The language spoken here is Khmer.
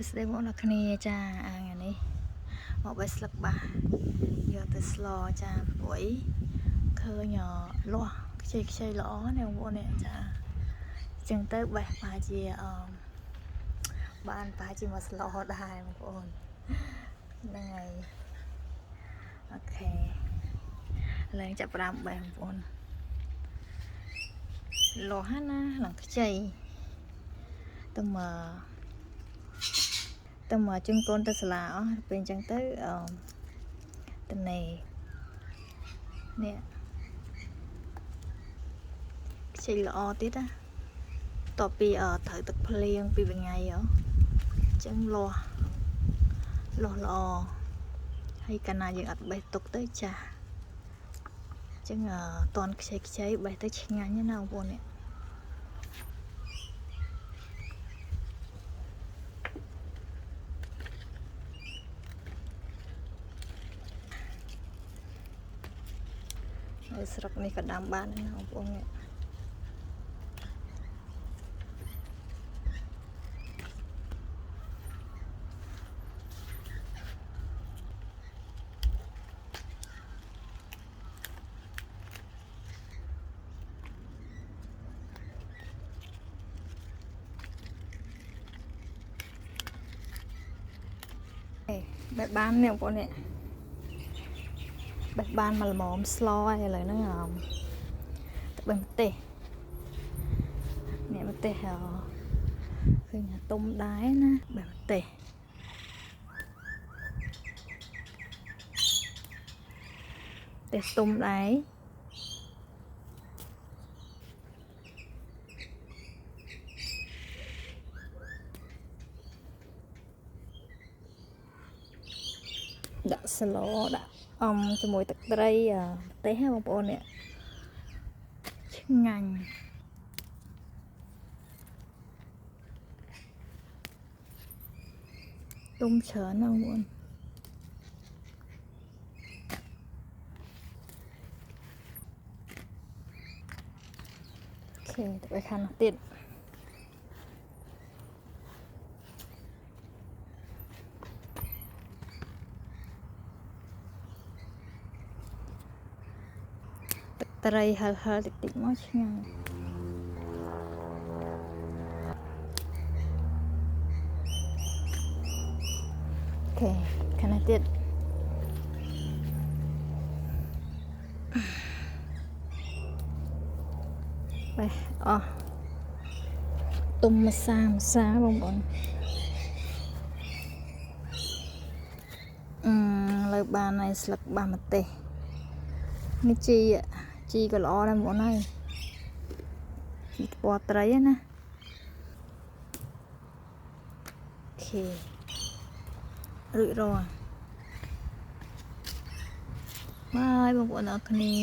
ស្ដីមកដល់គ្នាចាថ្ងៃនេះមកបេះស្លឹកបាសយកទៅស្លចាព្រោះអីឃើញលាស់ខ្ចីល្អណាបងប្អូននេះចាអញ្ចឹងទៅបេះប្រហែលជាបានប្រហែលជាមកស្លដែរបងប្អូនហ្នឹងហើយអូខេឡើងចាប់ផ្ដើមបេះបងប្អូនលាស់ណាឡើងខ្ចីទៅមកជូនកូនទៅសាលាអស់ពេលអញ្ចឹងទៅតនេនេះខ្ចីល្អទៀតណាតពីត្រូវទឹកភ្លៀងពីមួយថ្ងៃអញ្ចឹងលាស់ល្អហើយកាលណាយើងអត់បេះទុកទៅចាស់អញ្ចឹងតន់ខ្ចីបេះទៅឆ្ងាញ់ណាបងប្អូននេះហើយស្រុកនេះក៏ដាំបានណាបងប្អូននេះបេះបាននេះបងប្អូននេះបេះបានមកល្មមស្លហើយឥឡូវហ្នឹងទៅបេះម្ទេសនេះម្ទេសឃើញទុំដែរណាបេះម្ទេសទុំដែរដាក់ស្លដាក់ជាមួយទឹកត្រីម្ទេសហ្នឹងបងប្អូននេះឆ្ងាញ់ទុំច្រើនណាស់បងប្អូនអូខេទៅខាងនោះទៀតត្រីហឹលតិចមកឆ្ងាញ់អូខេខាងនេះទៀតបេះអស់ទុំម្សាបងប្អូនលើបានហើយស្លឹកបាសម្ទេសនេះជីក៏ល្អដែរបងប្អូនហើយជីពណ៌ត្រីណាអូខេរួចរាល់បាយបងប្អូនអរគ្នា